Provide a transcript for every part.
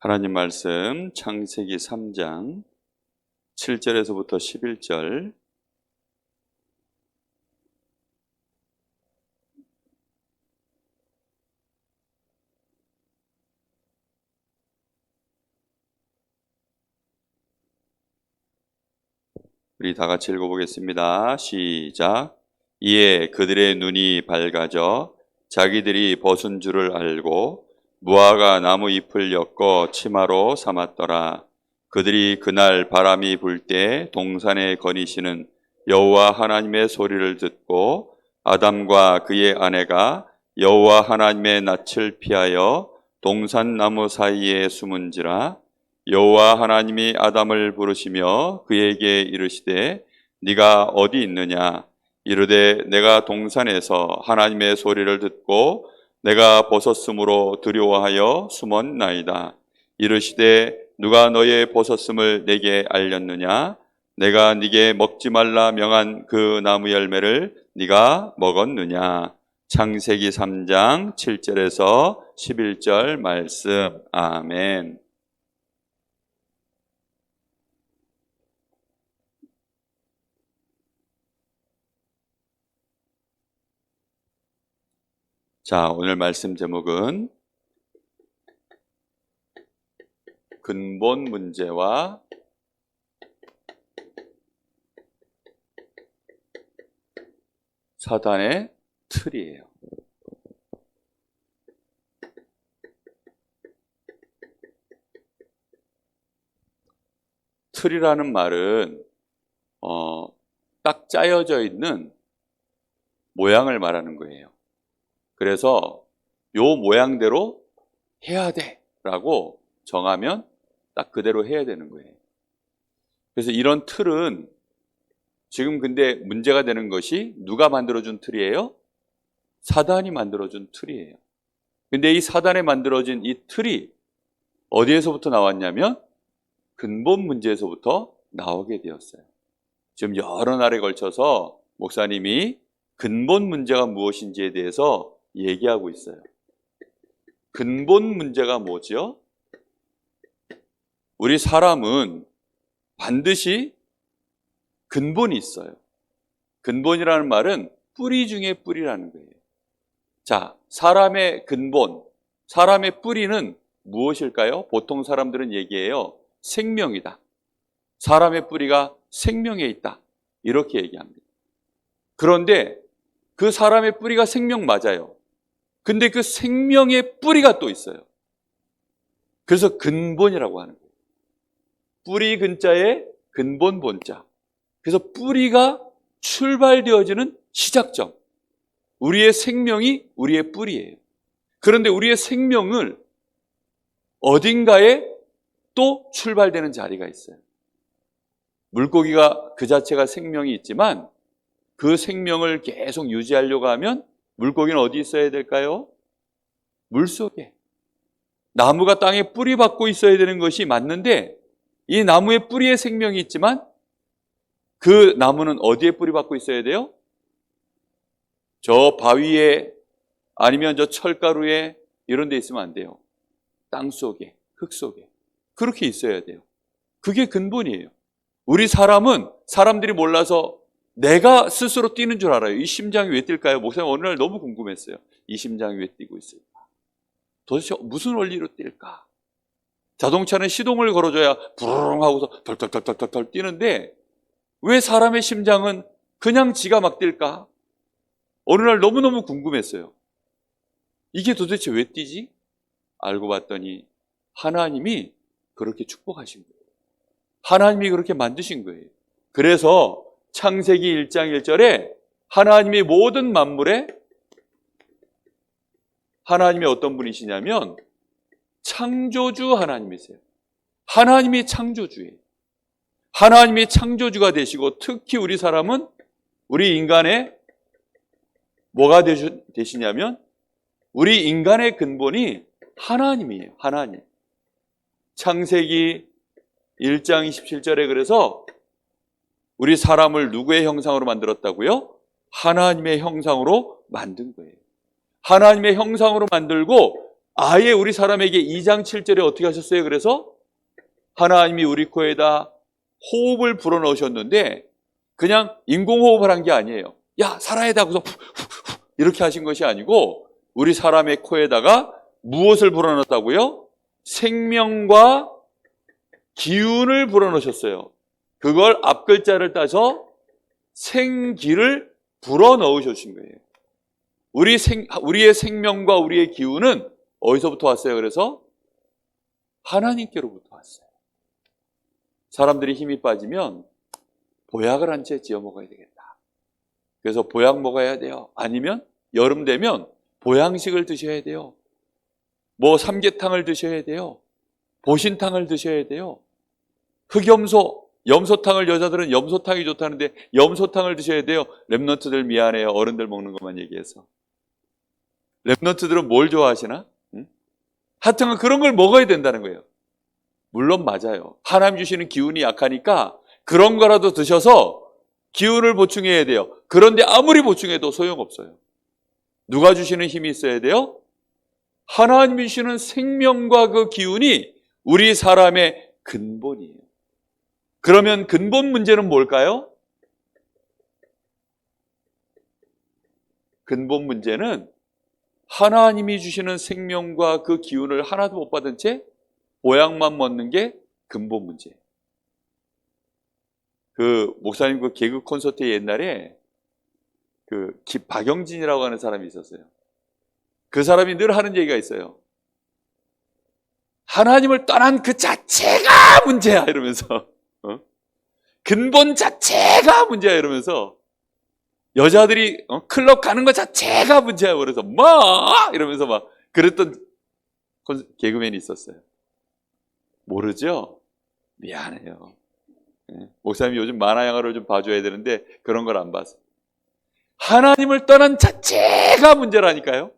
하나님 말씀 창세기 3장 7절에서부터 11절. 우리 다 같이 읽어보겠습니다. 시작. 이에 그들의 눈이 밝아져 자기들이 벗은 줄을 알고 무화과 나무 잎을 엮어 치마로 삼았더라. 그들이 그날 바람이 불 때 동산에 거니시는 여호와 하나님의 소리를 듣고 아담과 그의 아내가 여호와 하나님의 낯을 피하여 동산 나무 사이에 숨은지라. 여호와 하나님이 아담을 부르시며 그에게 이르시되 네가 어디 있느냐? 이르되 내가 동산에서 하나님의 소리를 듣고 내가 벗었으므로 두려워하여 숨었나이다. 이르시되 누가 너의 벗었음을 내게 알렸느냐? 내가 네게 먹지 말라 명한 그 나무 열매를 네가 먹었느냐? 창세기 3장 7절에서 11절 말씀. 아멘. 자, 오늘 말씀 제목은 근본 문제와 사단의 틀이에요. 틀이라는 말은 딱 짜여져 있는 모양을 말하는 거예요. 그래서 요 모양대로 해야 돼 라고 정하면 딱 그대로 해야 되는 거예요. 그래서 이런 틀은 지금 근데 문제가 되는 것이 누가 만들어준 틀이에요? 사단이 만들어준 틀이에요. 근데 이 사단에 만들어진 이 틀이 어디에서부터 나왔냐면 근본 문제에서부터 나오게 되었어요. 지금 여러 날에 걸쳐서 목사님이 근본 문제가 무엇인지에 대해서 얘기하고 있어요. 근본 문제가 뭐죠? 우리 사람은 반드시 근본이 있어요. 근본이라는 말은 뿌리 중에 뿌리라는 거예요. 자, 사람의 근본, 사람의 뿌리는 무엇일까요? 보통 사람들은 얘기해요. 생명이다. 사람의 뿌리가 생명에 있다. 이렇게 얘기합니다. 그런데 그 사람의 뿌리가 생명 맞아요. 근데 그 생명의 뿌리가 또 있어요. 그래서 근본이라고 하는 거예요. 뿌리 근자에 근본 본자. 그래서 뿌리가 출발되어지는 시작점. 우리의 생명이 우리의 뿌리예요. 그런데 우리의 생명을 어딘가에 또 출발되는 자리가 있어요. 물고기가 그 자체가 생명이 있지만 그 생명을 계속 유지하려고 하면 물고기는 어디 있어야 될까요? 물속에. 나무가 땅에 뿌리 박고 있어야 되는 것이 맞는데 이 나무의 뿌리에 생명이 있지만 그 나무는 어디에 뿌리 박고 있어야 돼요? 저 바위에 아니면 저 철가루에 이런 데 있으면 안 돼요. 땅 속에, 흙 속에. 그렇게 있어야 돼요. 그게 근본이에요. 우리 사람은 사람들이 몰라서 내가 스스로 뛰는 줄 알아요. 이 심장이 왜 뛸까요? 목사님 어느 날 너무 궁금했어요. 이 심장이 왜 뛰고 있을까? 도대체 무슨 원리로 뛸까? 자동차는 시동을 걸어줘야 부르릉 하고서 덜덜덜덜덜 뛰는데 왜 사람의 심장은 그냥 지가 막 뛸까? 어느 날 너무너무 궁금했어요. 이게 도대체 왜 뛰지? 알고 봤더니 하나님이 그렇게 축복하신 거예요. 하나님이 그렇게 만드신 거예요. 그래서 창세기 1장 1절에 하나님이 모든 만물에 하나님이 어떤 분이시냐면 창조주 하나님이세요. 하나님이 창조주예요. 하나님이 창조주가 되시고 특히 우리 사람은 우리 인간의 뭐가 되시냐면 우리 인간의 근본이 하나님이에요. 하나님. 창세기 1장 27절에 그래서 우리 사람을 누구의 형상으로 만들었다고요? 하나님의 형상으로 만든 거예요. 하나님의 형상으로 만들고 아예 우리 사람에게 2장 7절에 어떻게 하셨어요? 그래서 하나님이 우리 코에다 호흡을 불어넣으셨는데 그냥 인공호흡을 한 게 아니에요. 야, 살아야 돼 하고서 이렇게 하신 것이 아니고 우리 사람의 코에다가 무엇을 불어넣었다고요? 생명과 기운을 불어넣으셨어요. 그걸 앞글자를 따서 생기를 불어넣으신 거예요. 우리의 생명과 우리의 기운은 어디서부터 왔어요? 그래서 하나님께로부터 왔어요. 사람들이 힘이 빠지면 보약을 한 채 지어 먹어야 되겠다. 그래서 보약 먹어야 돼요. 아니면 여름 되면 보양식을 드셔야 돼요. 뭐 삼계탕을 드셔야 돼요. 보신탕을 드셔야 돼요. 흑염소, 염소탕을 여자들은 염소탕이 좋다는데 염소탕을 드셔야 돼요. 랩런트들 미안해요. 어른들 먹는 것만 얘기해서. 랩런트들은 뭘 좋아하시나? 응? 하여튼 그런 걸 먹어야 된다는 거예요. 물론 맞아요. 하나님 주시는 기운이 약하니까 그런 거라도 드셔서 기운을 보충해야 돼요. 그런데 아무리 보충해도 소용없어요. 누가 주시는 힘이 있어야 돼요? 하나님이 주시는 생명과 그 기운이 우리 사람의 근본이에요. 그러면 근본 문제는 뭘까요? 근본 문제는 하나님이 주시는 생명과 그 기운을 하나도 못 받은 채 보약만 먹는 게 근본 문제예요. 그 목사님 그 개그 콘서트에 옛날에 그 박영진이라고 하는 사람이 있었어요. 그 사람이 늘 하는 얘기가 있어요. 하나님을 떠난 그 자체가 문제야 이러면서 근본 자체가 문제야 이러면서 여자들이 클럽 가는 것 자체가 문제야 그래서 뭐 이러면서 막 그랬던 개그맨이 있었어요. 모르죠? 미안해요. 목사님이 요즘 만화 영화를 좀 봐줘야 되는데 그런 걸 안 봤어요. 하나님을 떠난 자체가 문제라니까요.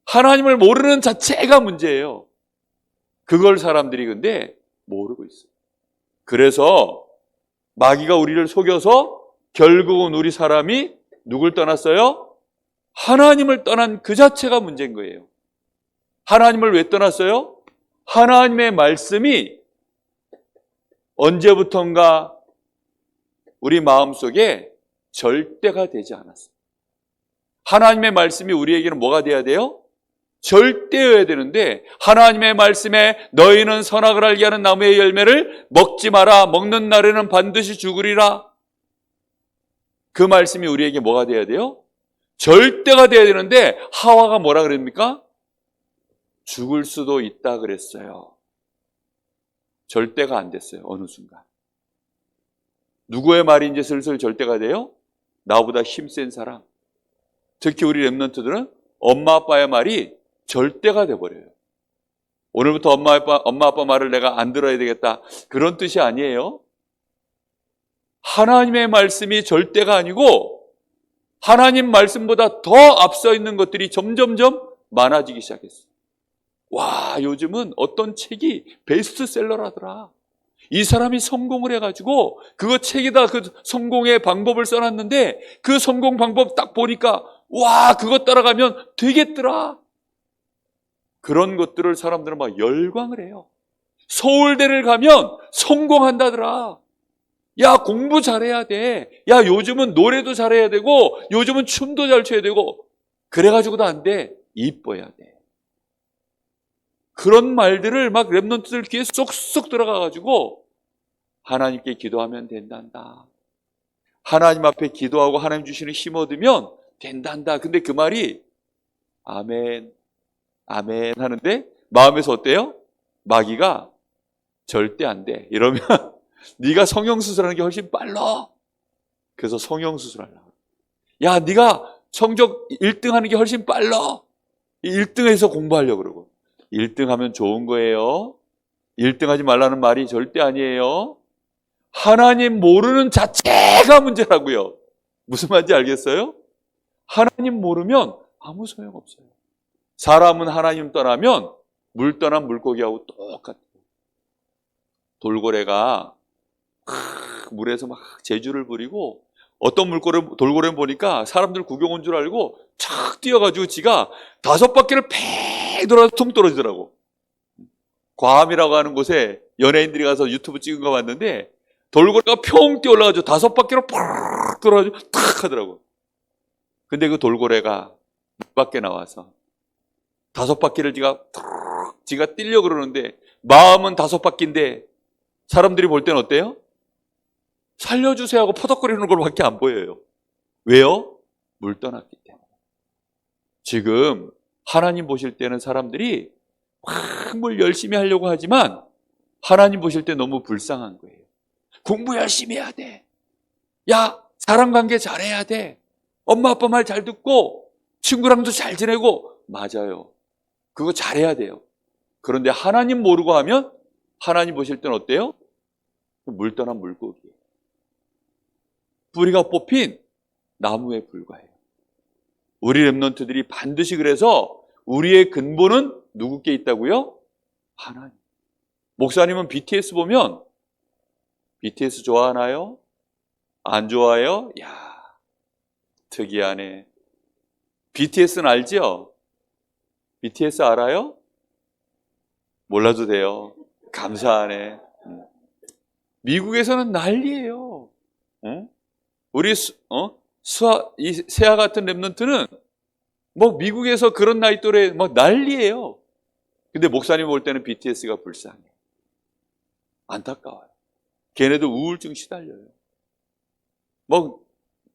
하나님을 모르는 자체가 문제예요. 그걸 사람들이 근데 모르고 있어요. 그래서 마귀가 우리를 속여서 결국은 우리 사람이 누굴 떠났어요? 하나님을 떠난 그 자체가 문제인 거예요. 하나님을 왜 떠났어요? 하나님의 말씀이 언제부턴가 우리 마음속에 절대가 되지 않았어요. 하나님의 말씀이 우리에게는 뭐가 돼야 돼요? 절대여야 되는데 하나님의 말씀에 너희는 선악을 알게 하는 나무의 열매를 먹지 마라. 먹는 날에는 반드시 죽으리라. 그 말씀이 우리에게 뭐가 돼야 돼요? 절대가 돼야 되는데 하와가 뭐라 그랬습니까? 죽을 수도 있다 그랬어요. 절대가 안 됐어요. 어느 순간. 누구의 말이 이제 슬슬 절대가 돼요? 나보다 힘센 사람. 특히 우리 랩런트들은 엄마 아빠의 말이 절대가 돼버려요. 오늘부터 엄마 아빠 말을 내가 안 들어야 되겠다. 그런 뜻이 아니에요. 하나님의 말씀이 절대가 아니고 하나님 말씀보다 더 앞서 있는 것들이 점점점 많아지기 시작했어요. 와, 요즘은 어떤 책이 베스트셀러라더라. 이 사람이 성공을 해가지고 그거 책에다 그 성공의 방법을 써놨는데 그 성공 방법 딱 보니까 와, 그거 따라가면 되겠더라. 그런 것들을 사람들은 막 열광을 해요. 서울대를 가면 성공한다더라. 야, 공부 잘해야 돼. 야, 요즘은 노래도 잘해야 되고 요즘은 춤도 잘 춰야 되고 그래가지고도 안 돼. 이뻐야 돼. 그런 말들을 막 랩런트들 귀에 쏙쏙 들어가가지고 하나님께 기도하면 된단다. 하나님 앞에 기도하고 하나님 주시는 힘 얻으면 된단다. 근데 그 말이 아멘, 아멘 하는데 마음에서 어때요? 마귀가 절대 안 돼. 이러면 네가 성형수술하는 게 훨씬 빨라. 그래서 성형수술하려고. 야, 네가 성적 1등 하는 게 훨씬 빨라. 1등해서 공부하려고 그러고. 1등 하면 좋은 거예요. 1등 하지 말라는 말이 절대 아니에요. 하나님 모르는 자체가 문제라고요. 무슨 말인지 알겠어요? 하나님 모르면 아무 소용없어요. 사람은 하나님 떠나면 물 떠난 물고기하고 똑같아요. 돌고래가 물에서 막 재주를 부리고 어떤 돌고래는 보니까 사람들 구경 온 줄 알고 착 뛰어가지고 지가 5바퀴를 돌아서 퉁 떨어지더라고. 괌이라고 하는 곳에 연예인들이 가서 유튜브 찍은 거 봤는데 돌고래가 평 뛰어 올라가지고 5바퀴로 팍 돌아가지고 탁 하더라고. 근데 그 돌고래가 밖에 나와서 5바퀴를 지가 뛰려고 그러는데 마음은 5바퀴인데 사람들이 볼 때는 어때요? 살려주세요 하고 퍼덕거리는 걸밖에 안 보여요. 왜요? 물 떠났기 때문에. 지금 하나님 보실 때는 사람들이 막 뭘 열심히 하려고 하지만 하나님 보실 때 너무 불쌍한 거예요. 공부 열심히 해야 돼. 야, 사람관계 잘해야 돼. 엄마 아빠 말 잘 듣고 친구랑도 잘 지내고. 맞아요. 그거 잘해야 돼요. 그런데 하나님 모르고 하면 하나님 보실 때는 어때요? 물 떠난 물고기예요. 뿌리가 뽑힌 나무에 불과해요. 우리 렘넌트들이 반드시 그래서 우리의 근본은 누구께 있다고요? 하나님. 목사님은 BTS 보면 BTS 좋아하나요? 안 좋아해요? 야, 특이하네. BTS는 알죠? BTS 알아요? 몰라도 돼요. 감사하네. 미국에서는 난리예요. 우리 이 세아 같은 렘넌트는 뭐 미국에서 그런 나이 또래 막 난리예요. 근데 목사님 볼 때는 BTS가 불쌍해. 안타까워요. 걔네도 우울증 시달려요. 뭐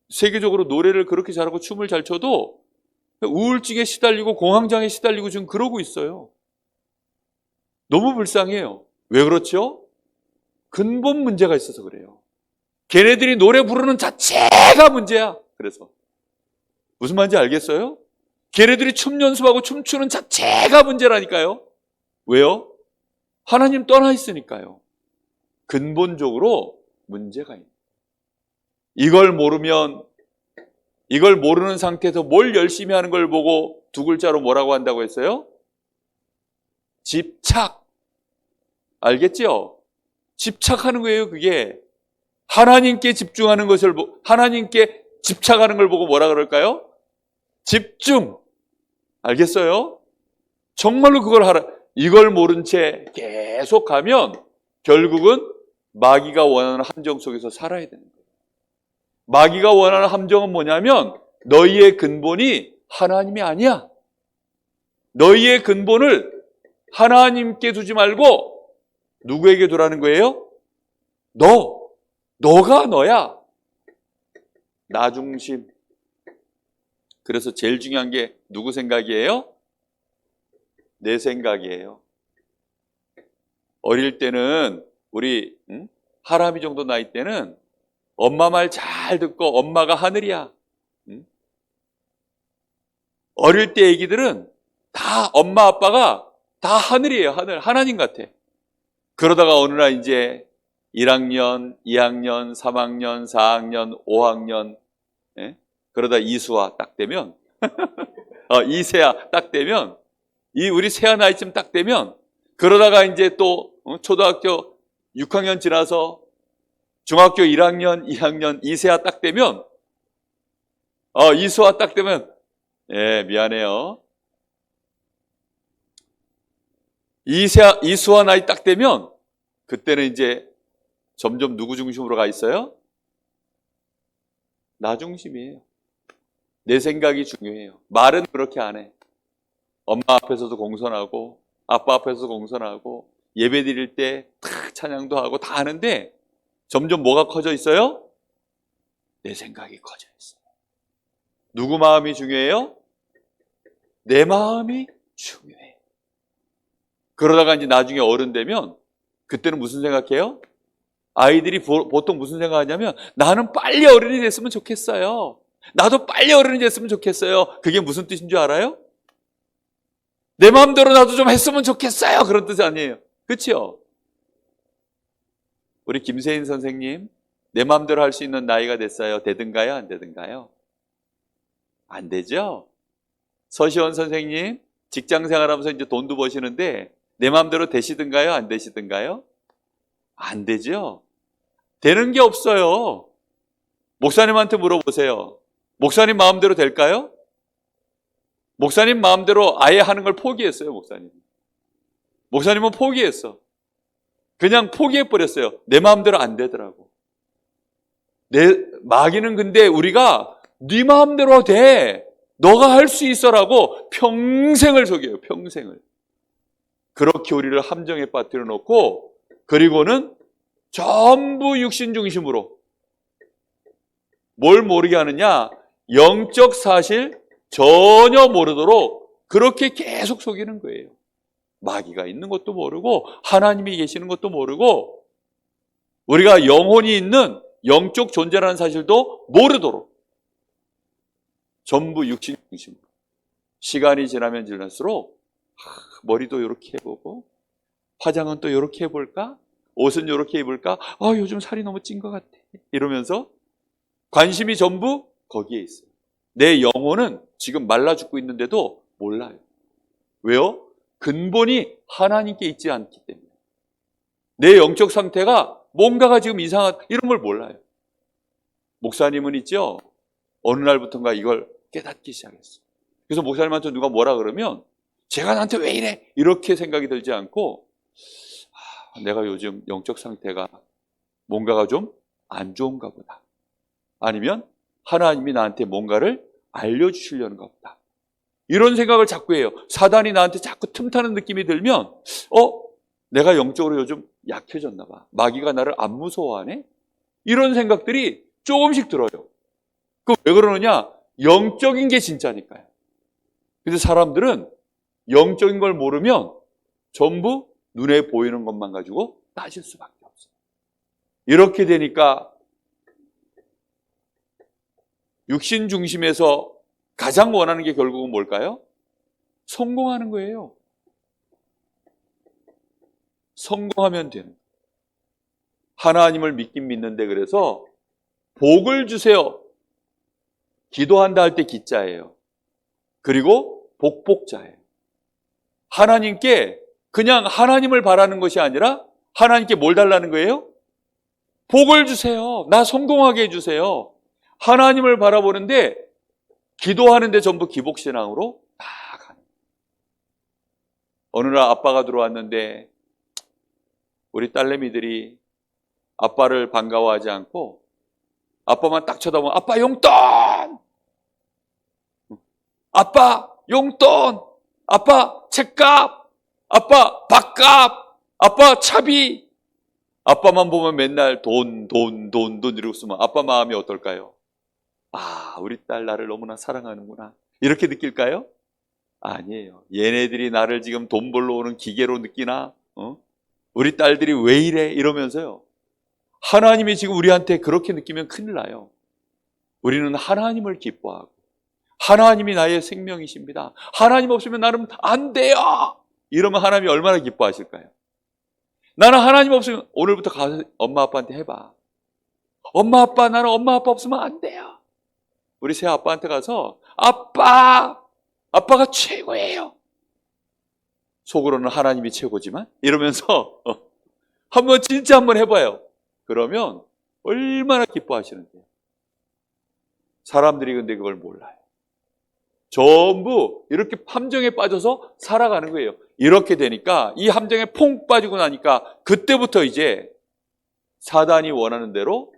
세계적으로 노래를 그렇게 잘하고 춤을 잘 춰도 우울증에 시달리고 공황장애에 시달리고 지금 그러고 있어요. 너무 불쌍해요. 왜 그렇죠? 근본 문제가 있어서 그래요. 걔네들이 노래 부르는 자체가 문제야. 그래서 무슨 말인지 알겠어요? 걔네들이 춤 연습하고 춤추는 자체가 문제라니까요. 왜요? 하나님 떠나 있으니까요. 근본적으로 문제가 있는. 이걸 모르는 상태에서 뭘 열심히 하는 걸 보고 두 글자로 뭐라고 한다고 했어요? 집착. 알겠죠? 집착하는 거예요, 그게. 하나님께 집중하는 것을, 하나님께 집착하는 걸 보고 뭐라 그럴까요? 집중. 알겠어요? 정말로 그걸 하라. 이걸 모른 채 계속 가면 결국은 마귀가 원하는 함정 속에서 살아야 되는 거예요. 마귀가 원하는 함정은 뭐냐면 너희의 근본이 하나님이 아니야. 너희의 근본을 하나님께 두지 말고 누구에게 두라는 거예요? 너가 너야. 나 중심. 그래서 제일 중요한 게 누구 생각이에요? 내 생각이에요. 어릴 때는 우리 하람이 정도 나이 때는 엄마 말 잘 듣고 엄마가 하늘이야. 어릴 때 애기들은 다 엄마 아빠가 다 하늘이에요. 하나님 같아. 그러다가 어느 날 이제 1학년, 2학년, 3학년, 4학년, 5학년 그러다 이수아 딱 되면 이세아 딱 되면 우리 세아 나이쯤 딱 되면 그러다가 이제 또 초등학교 6학년 지나서 중학교 1학년, 2학년 이세아 딱 되면 이수아 딱 되면 미안해요. 이수아 나이 딱 되면 그때는 이제 점점 누구 중심으로 가 있어요? 나 중심이에요. 내 생각이 중요해요. 말은 그렇게 안 해. 엄마 앞에서도 공손하고 아빠 앞에서도 공손하고 예배 드릴 때 찬양도 하고 다 하는데 점점 뭐가 커져 있어요? 내 생각이 커져 있어요. 누구 마음이 중요해요? 내 마음이 중요해요. 그러다가 이제 나중에 어른 되면 그때는 무슨 생각해요? 아이들이 보통 무슨 생각하냐면 나는 빨리 어른이 됐으면 좋겠어요. 나도 빨리 어른이 됐으면 좋겠어요. 그게 무슨 뜻인 줄 알아요? 내 마음대로 나도 좀 했으면 좋겠어요. 그런 뜻이 아니에요. 그렇죠? 우리 김세인 선생님 내 마음대로 할 수 있는 나이가 됐어요. 되든가요? 안 되든가요? 안 되죠? 서시원 선생님 직장 생활하면서 이제 돈도 버시는데 내 마음대로 되시든가요? 안 되시든가요? 안 되죠? 되는 게 없어요. 목사님한테 물어보세요. 목사님 마음대로 될까요? 목사님 마음대로 아예 하는 걸 포기했어요, 목사님. 목사님은 포기했어. 그냥 포기해버렸어요. 내 마음대로 안 되더라고. 마귀는 근데 우리가 네 마음대로 돼. 너가 할 수 있어라고 평생을 속여요, 평생을. 그렇게 우리를 함정에 빠뜨려 놓고, 그리고는 전부 육신 중심으로 뭘 모르게 하느냐? 영적 사실 전혀 모르도록 그렇게 계속 속이는 거예요. 마귀가 있는 것도 모르고 하나님이 계시는 것도 모르고 우리가 영혼이 있는 영적 존재라는 사실도 모르도록 전부 육신 중심으로. 시간이 지나면 지날수록 머리도 이렇게 해보고 화장은 또 이렇게 해볼까? 옷은 이렇게 입을까? 요즘 살이 너무 찐 것 같아. 이러면서 관심이 전부 거기에 있어요. 내 영혼은 지금 말라 죽고 있는데도 몰라요. 왜요? 근본이 하나님께 있지 않기 때문에. 내 영적 상태가 뭔가가 지금 이상한 이런 걸 몰라요. 목사님은 있죠. 어느 날부터인가 이걸 깨닫기 시작했어요. 그래서 목사님한테 누가 뭐라 그러면 제가 나한테 왜 이래? 이렇게 생각이 들지 않고 내가 요즘 영적 상태가 뭔가가 좀 안 좋은가 보다. 아니면 하나님이 나한테 뭔가를 알려주시려는가 보다. 이런 생각을 자꾸 해요. 사단이 나한테 자꾸 틈타는 느낌이 들면 내가 영적으로 요즘 약해졌나 봐. 마귀가 나를 안 무서워하네? 이런 생각들이 조금씩 들어요. 그 왜 그러느냐? 영적인 게 진짜니까요. 근데 사람들은 영적인 걸 모르면 전부 눈에 보이는 것만 가지고 따질 수밖에 없어요. 이렇게 되니까 육신 중심에서 가장 원하는 게 결국은 뭘까요? 성공하는 거예요. 성공하면 되는. 하나님을 믿긴 믿는데 그래서 복을 주세요. 기도한다 할 때 기자예요. 그리고 복복자예요. 하나님께 그냥 하나님을 바라는 것이 아니라 하나님께 뭘 달라는 거예요? 복을 주세요. 나 성공하게 해주세요. 하나님을 바라보는데 기도하는데 전부 기복신앙으로 다 가는. 어느 날 아빠가 들어왔는데 우리 딸내미들이 아빠를 반가워하지 않고 아빠만 딱 쳐다보면 아빠 용돈! 아빠 용돈! 아빠 책값! 아빠 밥값! 아빠 차비! 아빠만 보면 맨날 돈 이러고 있으면 아빠 마음이 어떨까요? 우리 딸 나를 너무나 사랑하는구나. 이렇게 느낄까요? 아니에요. 얘네들이 나를 지금 돈 벌러 오는 기계로 느끼나? 우리 딸들이 왜 이래? 이러면서요. 하나님이 지금 우리한테 그렇게 느끼면 큰일 나요. 우리는 하나님을 기뻐하고 하나님이 나의 생명이십니다. 하나님 없으면 나는 안 돼요. 이러면 하나님이 얼마나 기뻐하실까요? 나는 하나님 없으면 오늘부터 가서 엄마 아빠한테 해봐. 엄마 아빠 나는 엄마 아빠 없으면 안 돼요. 우리 새 아빠한테 가서 아빠가 최고예요. 속으로는 하나님이 최고지만 이러면서 진짜 한번 해봐요. 그러면 얼마나 기뻐하시는데요. 사람들이 근데 그걸 몰라요. 전부 이렇게 함정에 빠져서 살아가는 거예요. 이렇게 되니까 이 함정에 퐁 빠지고 나니까 그때부터 이제 사단이 원하는 대로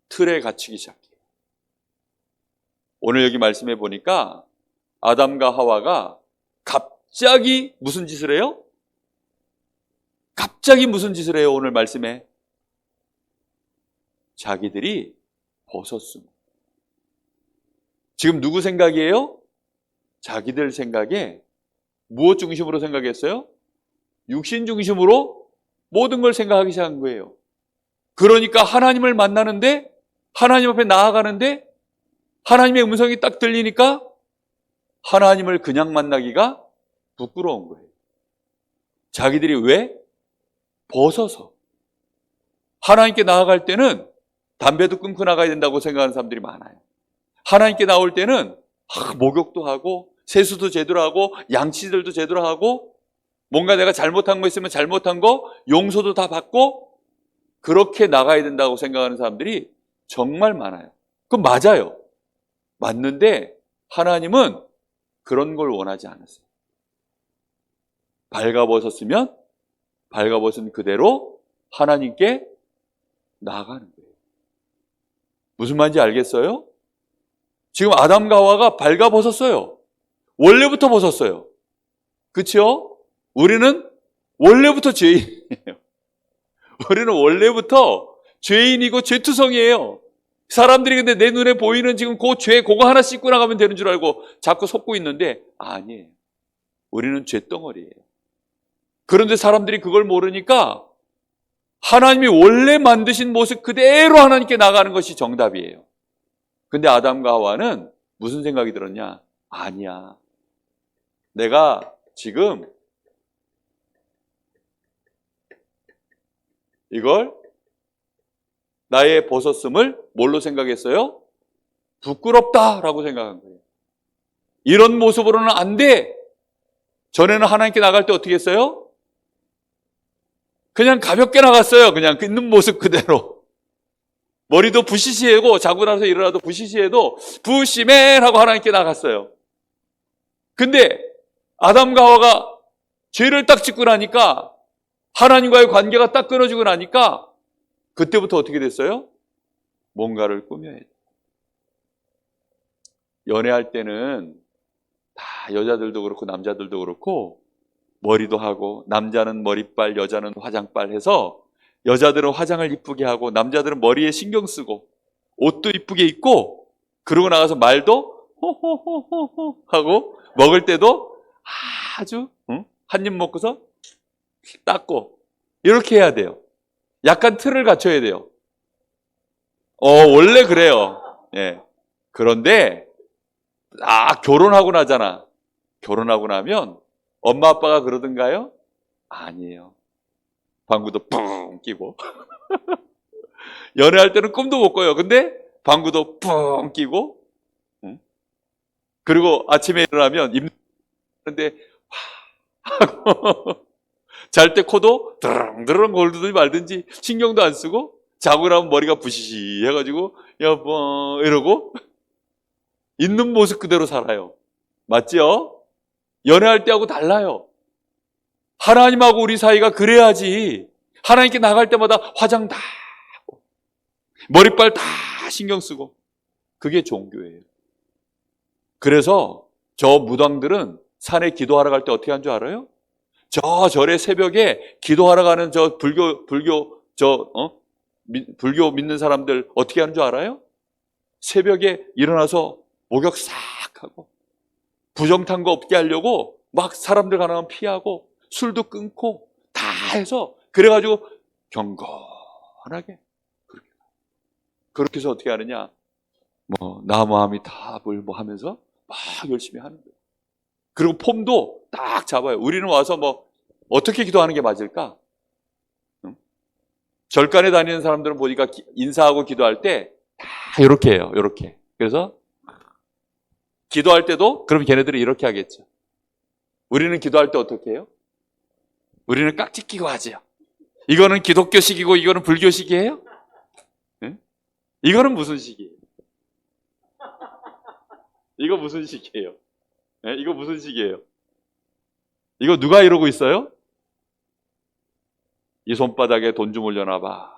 틀에 갇히기 시작해요. 오늘 여기 말씀해 보니까 아담과 하와가 갑자기 무슨 짓을 해요? 갑자기 무슨 짓을 해요? 오늘 말씀에 자기들이 벗었습니다. 지금 누구 생각이에요? 자기들 생각에 무엇 중심으로 생각했어요? 육신 중심으로 모든 걸 생각하기 시작한 거예요. 그러니까 하나님을 만나는데 하나님 앞에 나아가는데 하나님의 음성이 딱 들리니까 하나님을 그냥 만나기가 부끄러운 거예요. 자기들이 왜? 벗어서. 하나님께 나아갈 때는 담배도 끊고 나가야 된다고 생각하는 사람들이 많아요. 하나님께 나올 때는 목욕도 하고 세수도 제대로 하고 양치들도 제대로 하고 뭔가 내가 잘못한 거 있으면 잘못한 거 용서도 다 받고 그렇게 나가야 된다고 생각하는 사람들이 정말 많아요. 그건 맞아요. 맞는데 하나님은 그런 걸 원하지 않았어요. 발가벗었으면 발가벗은 그대로 하나님께 나아가는 거예요. 무슨 말인지 알겠어요? 지금 아담과 하와가 발가벗었어요. 원래부터 벗었어요. 그렇죠? 우리는 원래부터 죄인이에요. 우리는 원래부터 죄인이고 죄투성이에요. 사람들이 근데 내 눈에 보이는 지금 그 죄, 그거 하나 씻고 나가면 되는 줄 알고 자꾸 속고 있는데 아니에요. 우리는 죄덩어리예요. 그런데 사람들이 그걸 모르니까 하나님이 원래 만드신 모습 그대로 하나님께 나가는 것이 정답이에요. 근데 아담과 하와는 무슨 생각이 들었냐? 아니야. 내가 지금 이걸 나의 벗었음을 뭘로 생각했어요? 부끄럽다라고 생각한 거예요. 이런 모습으로는 안 돼. 전에는 하나님께 나갈 때 어떻게 했어요? 그냥 가볍게 나갔어요. 그냥 있는 모습 그대로. 머리도 부시시하고 자고 나서 일어나도 부시시해도 부시맨 하고 하나님께 나갔어요. 근데 아담과 하와가 죄를 딱 짓고 나니까 하나님과의 관계가 딱 끊어지고 나니까 그때부터 어떻게 됐어요? 뭔가를 꾸며야 돼. 연애할 때는 다 여자들도 그렇고 남자들도 그렇고 머리도 하고 남자는 머리빨, 여자는 화장빨 해서 여자들은 화장을 이쁘게 하고 남자들은 머리에 신경 쓰고 옷도 이쁘게 입고 그러고 나가서 말도 호호호호호 하고 먹을 때도 아주 한 입 먹고서 닦고 이렇게 해야 돼요. 약간 틀을 갖춰야 돼요. 원래 그래요. 예. 그런데 결혼하고 나잖아. 결혼하고 나면 엄마 아빠가 그러던가요? 아니에요. 방구도 뿡 끼고 연애할 때는 꿈도 못 꿔요. 근데 방구도 뿡 끼고 그리고 아침에 일어나면 입는데 하고 잘 때 코도 드렁드렁 골든지 말든지 신경도 안 쓰고 자고 나면 머리가 부시시 해가지고 여보 이러고 있는 모습 그대로 살아요. 맞죠? 연애할 때하고 달라요. 하나님하고 우리 사이가 그래야지. 하나님께 나갈 때마다 화장 다 하고 머리빨 다 신경 쓰고 그게 종교예요. 그래서 저 무당들은 산에 기도하러 갈 때 어떻게 한 줄 알아요? 저 절에 새벽에 기도하러 가는 저 불교 믿는 사람들 어떻게 하는 줄 알아요? 새벽에 일어나서 목욕 싹 하고 부정탄 거 없게 하려고 막 사람들 가능하면 피하고 술도 끊고 다 해서 그래가지고 경건하게 그렇게 해서 어떻게 하느냐? 나 마음이 답을 하면서 막 열심히 하는 거예요. 그리고 폼도 딱 잡아요. 우리는 와서 어떻게 기도하는 게 맞을까? 절간에 다니는 사람들은 보니까 인사하고 기도할 때 다 이렇게 해요. 이렇게. 그래서 기도할 때도 그럼 걔네들이 이렇게 하겠죠. 우리는 기도할 때 어떻게 해요? 우리는 깍지 끼고 하지요. 이거는 기독교식이고 이거는 불교식이에요? 네? 이거는 무슨 식이에요? 이거 무슨 식이에요? 네? 이거 무슨 식이에요? 이거 누가 이러고 있어요? 이 손바닥에 돈 좀 올려놔봐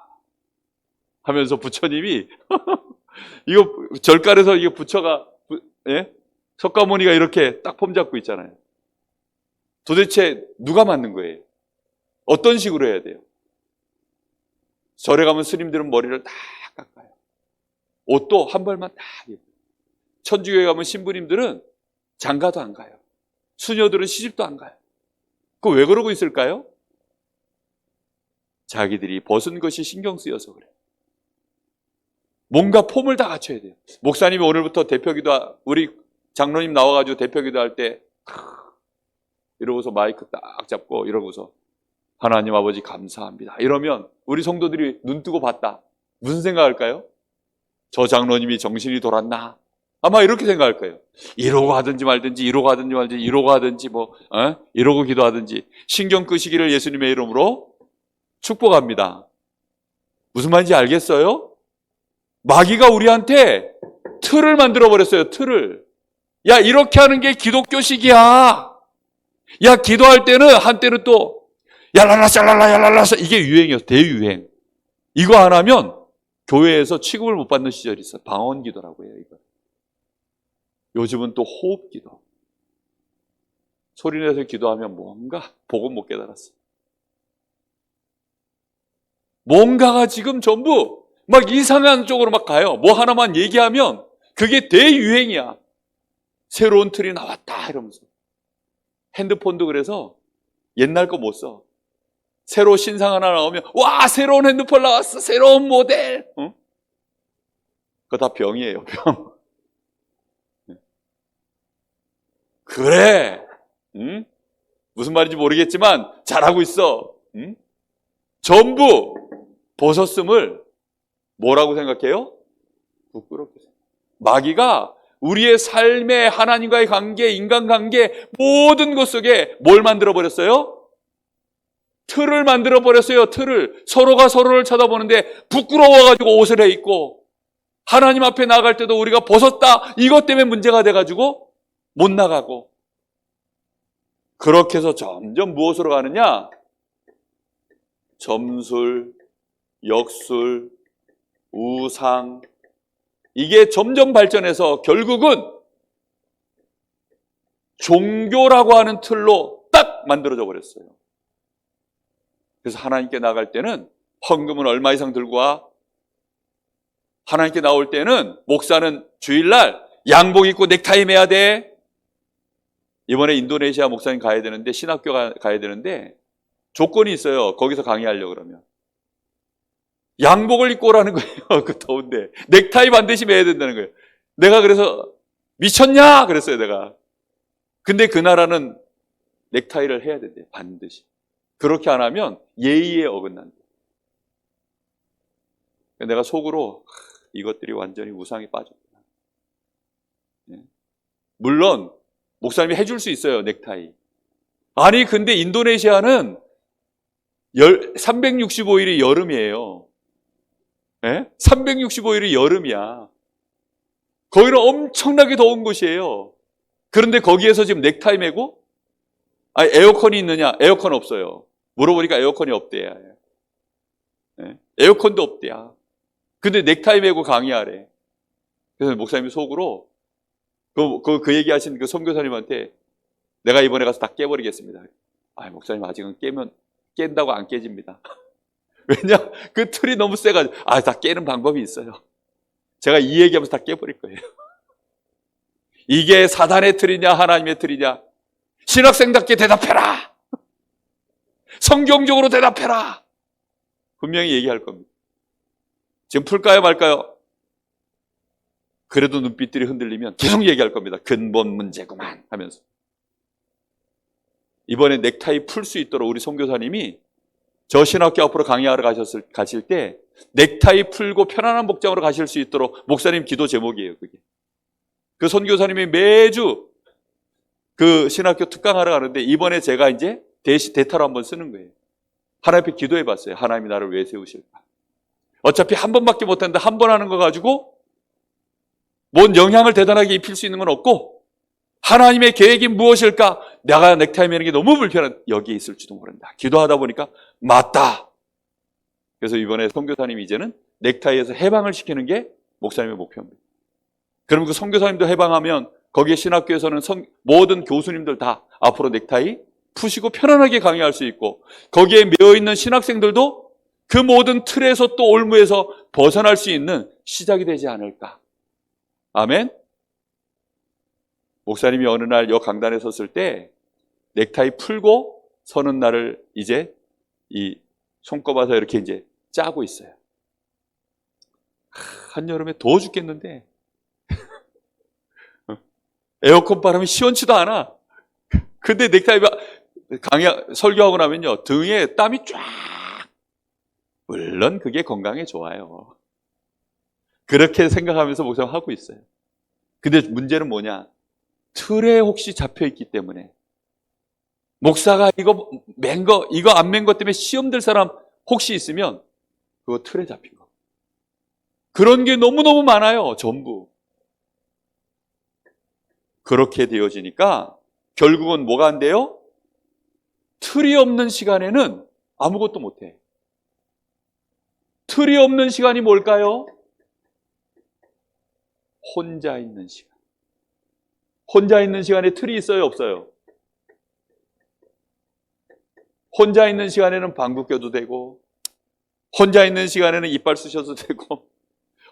하면서 부처님이 이거 절간에서 이게 부처가 석가모니가 이렇게 딱 폼 잡고 있잖아요. 도대체 누가 맞는 거예요? 어떤 식으로 해야 돼요? 절에 가면 스님들은 머리를 다 깎아요. 옷도 한 벌만 딱 입어요. 천주교에 가면 신부님들은 장가도 안 가요. 수녀들은 시집도 안 가요. 그거 왜 그러고 있을까요? 자기들이 벗은 것이 신경 쓰여서 그래요. 뭔가 폼을 다 갖춰야 돼요. 목사님이 오늘부터 대표기도, 우리 장로님 나와가지고 대표기도 할 때 이러고서 마이크 딱 잡고 이러고서 하나님 아버지 감사합니다 이러면 우리 성도들이 눈 뜨고 봤다. 무슨 생각할까요? 저 장로님이 정신이 돌았나? 아마 이렇게 생각할 거예요. 이러고 하든지 말든지 이러고 하든지 말든지 이러고 하든지 이러고 기도하든지 신경 끄시기를 예수님의 이름으로 축복합니다. 무슨 말인지 알겠어요? 마귀가 우리한테 틀을 만들어 버렸어요. 틀을. 야, 이렇게 하는 게 기독교식이야. 야, 기도할 때는 한때는 또 얄랄라 샬랄라 얄랄라서 이게 유행이었어. 대유행. 이거 안 하면 교회에서 취급을 못 받는 시절이 있어. 방언 기도라고 해요, 이거. 요즘은 또 호흡 기도. 소리내서 기도하면 뭔가 복음 못 깨달았어. 뭔가가 지금 전부 막 이상한 쪽으로 막 가요. 뭐 하나만 얘기하면 그게 대유행이야. 새로운 틀이 나왔다 이러면서. 핸드폰도 그래서 옛날 거 못 써. 새로 신상 하나 나오면 와, 새로운 핸드폰 나왔어. 새로운 모델. 어? 그거 다 병이에요, 병. 그래. 응? 무슨 말인지 모르겠지만 잘하고 있어. 응? 전부 벗었음을 뭐라고 생각해요? 부끄럽게 생각해요. 마귀가 우리의 삶의 하나님과의 관계, 인간관계 모든 것 속에 뭘 만들어버렸어요? 틀을 만들어버렸어요. 틀을. 서로가 서로를 쳐다보는데 부끄러워가지고 옷을 해입고 하나님 앞에 나갈 때도 우리가 벗었다. 이것 때문에 문제가 돼가지고 못 나가고. 그렇게 해서 점점 무엇으로 가느냐? 점술, 역술, 우상, 이게 점점 발전해서 결국은 종교라고 하는 틀로 딱 만들어져 버렸어요. 그래서 하나님께 나갈 때는 헌금은 얼마 이상 들고 와? 하나님께 나올 때는 목사는 주일날 양복 입고 넥타이 매야 돼. 이번에 인도네시아 목사님 가야 되는데, 신학교 가야 되는데 조건이 있어요. 거기서 강의하려고 그러면. 양복을 입고 오라는 거예요. 그 더운데. 넥타이 반드시 매야 된다는 거예요. 내가 그래서 미쳤냐? 그랬어요, 내가. 근데 그 나라는 넥타이를 해야 된대요. 반드시. 그렇게 안 하면 예의에 어긋난다. 내가 속으로 이것들이 완전히 우상에 빠졌구나. 물론 목사님이 해줄 수 있어요, 넥타이. 아니, 근데 인도네시아는 365일이 여름이에요. 365일이 여름이야. 거기는 엄청나게 더운 곳이에요. 그런데 거기에서 지금 넥타이 매고? 아니, 에어컨이 있느냐? 에어컨 없어요. 물어보니까 에어컨이 없대야. 에어컨도 없대야. 근데 넥타이 매고 강의하래. 그래서 목사님이 속으로 그 얘기하신 그 선교사님한테 내가 이번에 가서 다 깨버리겠습니다. 아, 목사님 아직은 깬다고 안 깨집니다. 왜냐? 그 틀이 너무 세가지고. 다 깨는 방법이 있어요. 제가 이 얘기하면서 다 깨버릴 거예요. 이게 사단의 틀이냐 하나님의 틀이냐? 신학생답게 대답해라. 성경적으로 대답해라. 분명히 얘기할 겁니다. 지금 풀까요 말까요? 그래도 눈빛들이 흔들리면 계속 얘기할 겁니다. 근본 문제구만 하면서. 이번에 넥타이 풀 수 있도록 우리 선교사님이 저 신학교 앞으로 강의하러 가실 때 넥타이 풀고 편안한 복장으로 가실 수 있도록 목사님 기도 제목이에요, 그게. 그 선교사님이 매주 그 신학교 특강하러 가는데 이번에 제가 이제 대타로 한번 쓰는 거예요. 하나님 앞에 기도해 봤어요. 하나님이 나를 왜 세우실까? 어차피 한 번밖에 못했는데 한 번 하는 거 가지고 뭔 영향을 대단하게 입힐 수 있는 건 없고 하나님의 계획이 무엇일까? 내가 넥타이 매는 게 너무 불편한, 여기에 있을지도 모른다. 기도하다 보니까 맞다. 그래서 이번에 선교사님이 이제는 넥타이에서 해방을 시키는 게 목사님의 목표입니다. 그럼 그 선교사님도 해방하면 거기에 신학교에서는 모든 교수님들 다 앞으로 넥타이 푸시고 편안하게 강의할 수 있고 거기에 매여있는 신학생들도 그 모든 틀에서 또 올무에서 벗어날 수 있는 시작이 되지 않을까. 아멘. 목사님이 어느 날 여 강단에 섰을 때 넥타이 풀고 서는 날을 이제 이 손꼽아서 이렇게 이제 짜고 있어요. 한여름에 더워 죽겠는데 에어컨 바람이 시원치도 않아. 근데 넥타이 설교하고 나면요 등에 땀이 쫙. 물론 그게 건강에 좋아요. 그렇게 생각하면서 목사님 하고 있어요. 근데 문제는 뭐냐? 틀에 혹시 잡혀있기 때문에 목사가 이거 안 맨 것 때문에 시험 들 사람 혹시 있으면 그거 틀에 잡힌 거. 그런 게 너무너무 많아요. 전부. 그렇게 되어지니까 결국은 뭐가 안 돼요? 틀이 없는 시간에는 아무것도 못해. 틀이 없는 시간이 뭘까요? 혼자 있는 시간. 혼자 있는 시간에 틀이 있어요, 없어요? 혼자 있는 시간에는 방귀 껴도 되고, 혼자 있는 시간에는 이빨 쑤셔도 되고,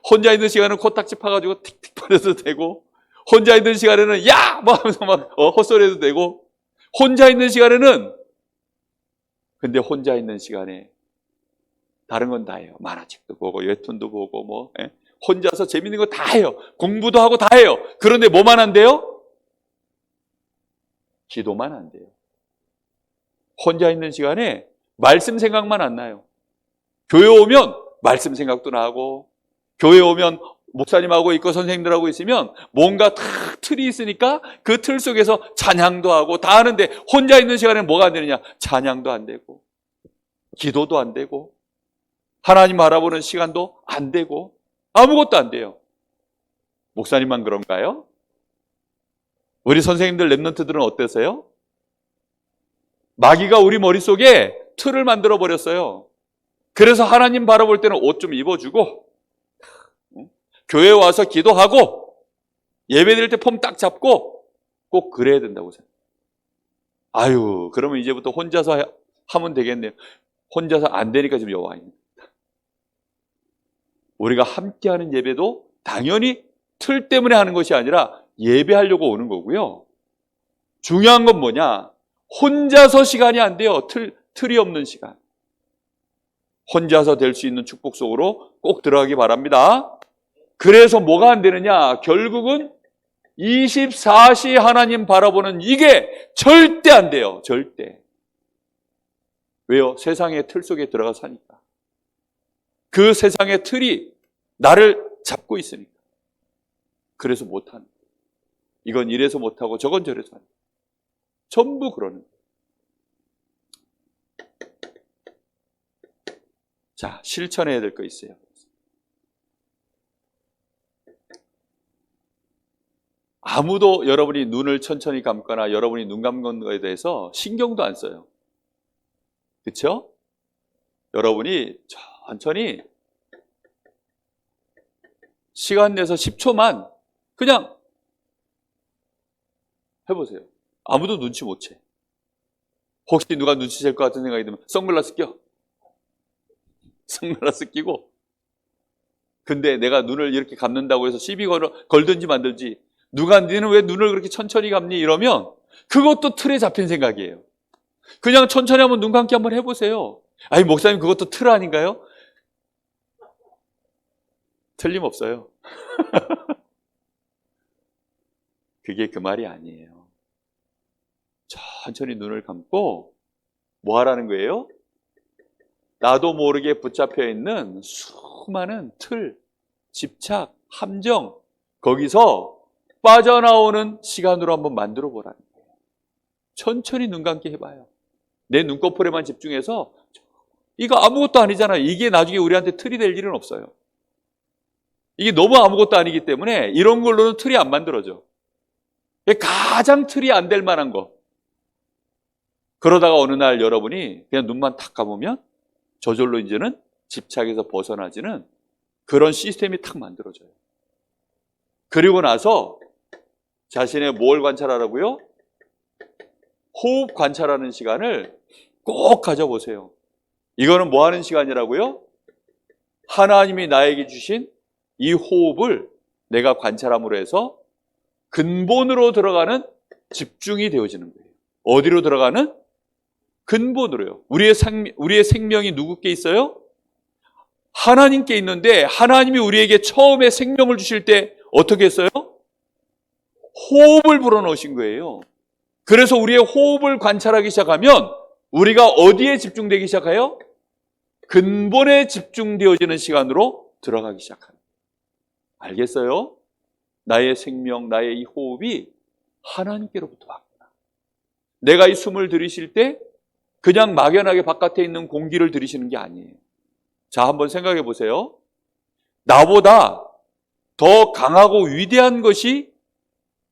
혼자 있는 시간에는 코딱지 파가지고 틱틱 거려도 되고, 혼자 있는 시간에는 야! 막 하면서 막 헛소리해도 되고, 혼자 있는 시간에는, 근데 혼자 있는 시간에 다른 건 다 해요. 만화책도 보고 웹툰도 보고 뭐 혼자서 재밌는 거 다 해요. 공부도 하고 다 해요. 그런데 뭐만 안 돼요? 기도만 안 돼요. 혼자 있는 시간에 말씀 생각만 안 나요. 교회 오면 말씀 생각도 나고, 교회 오면 목사님하고 있고 선생님들하고 있으면 뭔가 다 틀이 있으니까 그 틀 속에서 찬양도 하고 다 하는데, 혼자 있는 시간에는 뭐가 안 되느냐? 찬양도 안 되고, 기도도 안 되고, 하나님 알아보는 시간도 안 되고, 아무것도 안 돼요. 목사님만 그런가요? 우리 선생님들 랩런트들은 어땠어요? 마귀가 우리 머릿속에 틀을 만들어 버렸어요. 그래서 하나님 바라볼 때는 옷 좀 입어주고, 교회 와서 기도하고, 예배 드릴 때 폼 딱 잡고, 꼭 그래야 된다고 생각해요. 아유, 그러면 이제부터 혼자서 하면 되겠네요. 혼자서 안 되니까 지금 여와 있는. 우리가 함께하는 예배도 당연히 틀 때문에 하는 것이 아니라 예배하려고 오는 거고요. 중요한 건 뭐냐? 혼자서 시간이 안 돼요. 틀이 없는 시간. 혼자서 될 수 있는 축복 속으로 꼭 들어가기 바랍니다. 그래서 뭐가 안 되느냐? 결국은 24시 하나님 바라보는 이게 절대 안 돼요. 절대. 왜요? 세상의 틀 속에 들어가 사니까. 그 세상의 틀이 나를 잡고 있으니까. 그래서 못하는 거예요. 이건 이래서 못하고 저건 저래서 하는 거예요. 전부 그러는 거예요. 자, 실천해야 될 거 있어요. 아무도 여러분이 눈을 천천히 감거나 여러분이 눈 감는 거에 대해서 신경도 안 써요. 그렇죠? 여러분이 천천히 시간 내서 10초만 그냥 해보세요. 아무도 눈치 못 채. 혹시 누가 눈치챌 것 같은 생각이 들면 선글라스 껴. 선글라스 끼고. 근데 내가 눈을 이렇게 감는다고 해서 시비 걸든지 만들지, 누가 너는 왜 눈을 그렇게 천천히 감니? 이러면 그것도 틀에 잡힌 생각이에요. 그냥 천천히 한번 눈 감기 한번 해보세요. 아니, 목사님 그것도 틀 아닌가요? 틀림없어요. 그게 그 말이 아니에요. 천천히 눈을 감고 뭐 하라는 거예요? 나도 모르게 붙잡혀 있는 수많은 틀, 집착, 함정, 거기서 빠져나오는 시간으로 한번 만들어 보라는 거예요. 천천히 눈 감기 해봐요. 내 눈꺼풀에만 집중해서, 이거 아무것도 아니잖아요. 이게 나중에 우리한테 틀이 될 일은 없어요. 이게 너무 아무것도 아니기 때문에 이런 걸로는 틀이 안 만들어져. 가장 틀이 안 될 만한 거. 그러다가 어느 날 여러분이 그냥 눈만 탁 감으면 저절로 이제는 집착에서 벗어나지는 그런 시스템이 탁 만들어져요. 그리고 나서 자신의 뭘 관찰하라고요? 호흡 관찰하는 시간을 꼭 가져보세요. 이거는 뭐 하는 시간이라고요? 하나님이 나에게 주신 이 호흡을 내가 관찰함으로 해서 근본으로 들어가는 집중이 되어지는 거예요. 어디로 들어가는? 근본으로요. 우리의 생명이 누구께 있어요? 하나님께 있는데, 하나님이 우리에게 처음에 생명을 주실 때 어떻게 했어요? 호흡을 불어넣으신 거예요. 그래서 우리의 호흡을 관찰하기 시작하면 우리가 어디에 집중되기 시작해요? 근본에 집중되어지는 시간으로 들어가기 시작합니다. 알겠어요? 나의 생명, 나의 이 호흡이 하나님께로부터 왔구나. 내가 이 숨을 들이쉴 때 그냥 막연하게 바깥에 있는 공기를 들이쉬는 게 아니에요. 자, 한번 생각해 보세요. 나보다 더 강하고 위대한 것이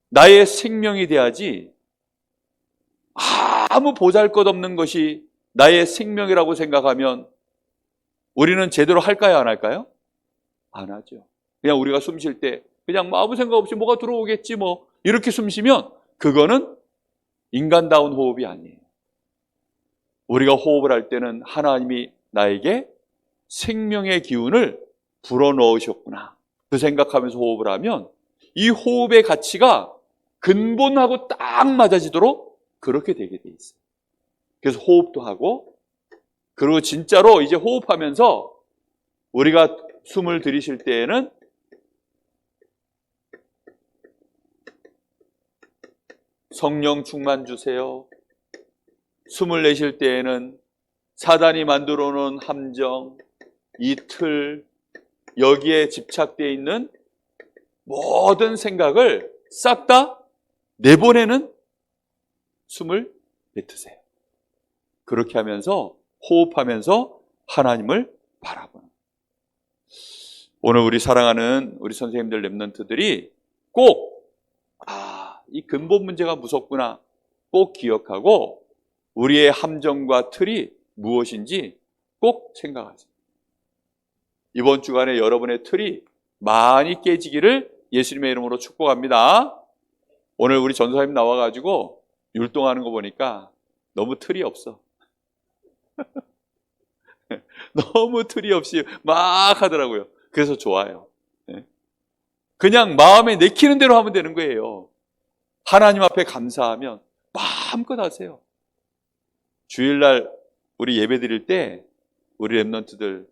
나의 생명이 돼야지 아무 보잘것없는 것이 나의 생명이라고 생각하면 우리는 제대로 할까요, 안 할까요? 안 하죠. 그냥 우리가 숨 쉴 때 그냥 아무 생각 없이 뭐가 들어오겠지 뭐 이렇게 숨 쉬면 그거는 인간다운 호흡이 아니에요. 우리가 호흡을 할 때는 하나님이 나에게 생명의 기운을 불어넣으셨구나 그 생각하면서 호흡을 하면 이 호흡의 가치가 근본하고 딱 맞아지도록 그렇게 되게 돼 있어요. 그래서 호흡도 하고, 그리고 진짜로 이제 호흡하면서 우리가 숨을 들이쉴 때에는 성령 충만 주세요. 숨을 내쉴 때에는 사단이 만들어 놓은 함정, 이 틀, 여기에 집착되어 있는 모든 생각을 싹 다 내보내는 숨을 뱉으세요. 그렇게 하면서 호흡하면서 하나님을 바라보는. 오늘 우리 사랑하는 우리 선생님들 렘넌트들이 꼭 이 근본 문제가 무섭구나 꼭 기억하고 우리의 함정과 틀이 무엇인지 꼭 생각하세요. 이번 주간에 여러분의 틀이 많이 깨지기를 예수님의 이름으로 축복합니다. 오늘 우리 전도사님 나와가지고 율동하는 거 보니까 너무 틀이 없어. 너무 틀이 없이 막 하더라고요. 그래서 좋아요. 그냥 마음에 내키는 대로 하면 되는 거예요. 하나님 앞에 감사하면 마음껏 하세요. 주일날 우리 예배 드릴 때 우리 렘넌트들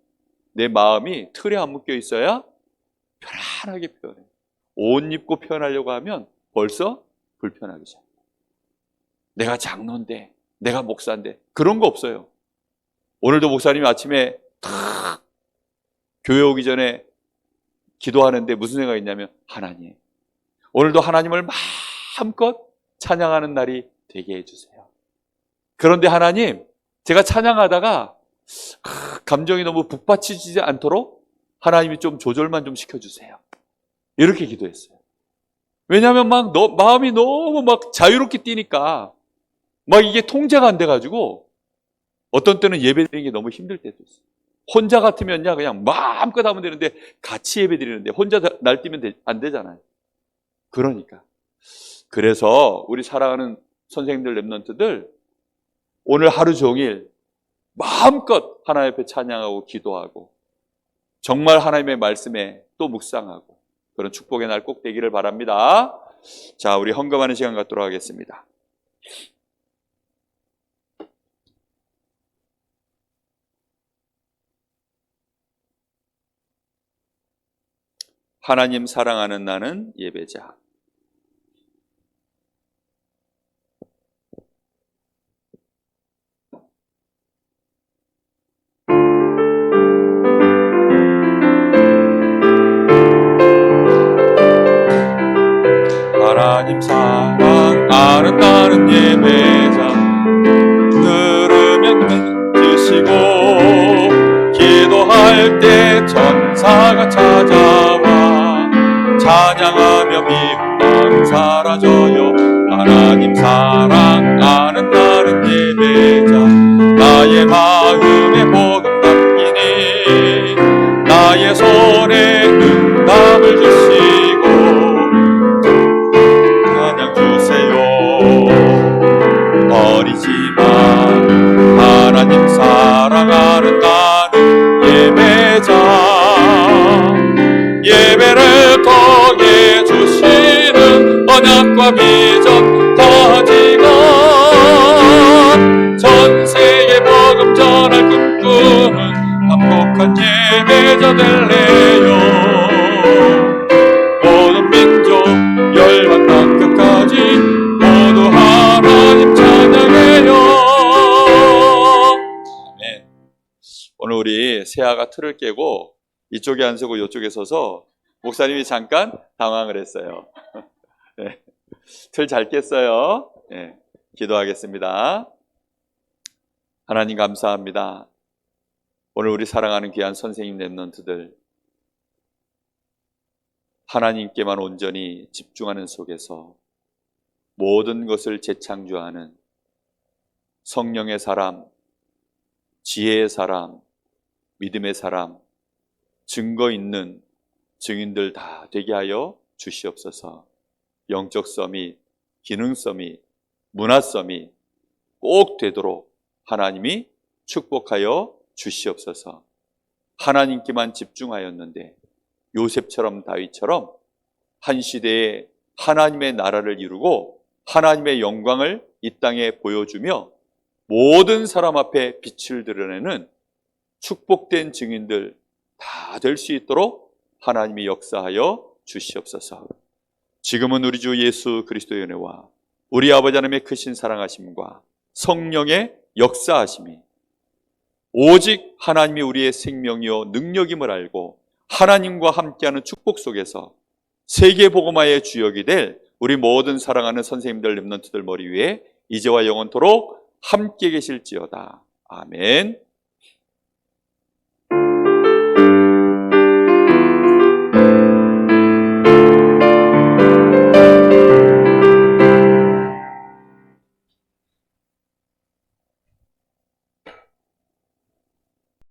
내 마음이 틀에 안 묶여 있어야 편안하게 표현해요. 옷 입고 표현하려고 하면 벌써 불편하기 시작해요. 내가 장로인데 내가 목사인데 그런 거 없어요. 오늘도 목사님이 아침에 탁 교회 오기 전에 기도하는데 무슨 생각이 있냐면 하나님 오늘도 하나님을 마음껏 찬양하는 날이 되게 해주세요. 그런데 하나님 제가 찬양하다가 감정이 너무 북받치지 않도록 하나님이 좀 조절만 좀 시켜주세요. 이렇게 기도했어요. 왜냐하면 마음이 너무 막 자유롭게 뛰니까 막 이게 통제가 안 돼가지고 어떤 때는 예배 드리는 게 너무 힘들 때도 있어요. 혼자 같으면야 그냥 마음껏 하면 되는데 같이 예배 드리는데 혼자 날뛰면 안 되잖아요. 그러니까 그래서 우리 사랑하는 선생님들 렘넌트들 오늘 하루 종일 마음껏 하나님 앞에 찬양하고 기도하고 정말 하나님의 말씀에 또 묵상하고 그런 축복의 날 꼭 되기를 바랍니다. 자, 우리 헌금하는 시간 갖도록 하겠습니다. 하나님 사랑하는 나는 예배자. 하나님 사랑하는 나는 예배자. 들으면 드시고 기도할 때 천사가 찾아와 찬양하며 미운 땅 사라져요. 하나님 사랑하는 나는 예배자. 나의 마음에 복음 담기니 나의 손에 응답을 주시고 찬양 주세요. 버리지만 하나님 사랑하는 나는 예배자. 예배를 통해 주시는 언약과 비전 가지고 전세계 복음 전할 꿈꾸는 행복한 예배자 될래요. 모든 민족 열방 땅 끝까지 모두 하나님 찬양해요. 네. 오늘 우리 세아가 틀을 깨고 이쪽에 안 서고 이쪽에 서서 목사님이 잠깐 당황을 했어요. 네. 틀 잘 깼어요. 네. 기도하겠습니다. 하나님 감사합니다. 오늘 우리 사랑하는 귀한 선생님 렘넌트들 하나님께만 온전히 집중하는 속에서 모든 것을 재창조하는 성령의 사람, 지혜의 사람, 믿음의 사람, 증거 있는 증인들 다 되게 하여 주시옵소서. 영적 서밋, 기능 서밋, 문화 서밋 꼭 되도록 하나님이 축복하여 주시옵소서. 하나님께만 집중하였는데 요셉처럼 다윗처럼 한 시대에 하나님의 나라를 이루고 하나님의 영광을 이 땅에 보여주며 모든 사람 앞에 빛을 드러내는 축복된 증인들 다 될 수 있도록 하나님이 역사하여 주시옵소서. 지금은 우리 주 예수 그리스도의 은혜와 우리 아버지 하나님의 크신 사랑하심과 성령의 역사하심이 오직 하나님이 우리의 생명이요 능력임을 알고 하나님과 함께하는 축복 속에서 세계복음화의 주역이 될 우리 모든 사랑하는 선생님들 렘넌트들 머리 위에 이제와 영원토록 함께 계실지어다. 아멘.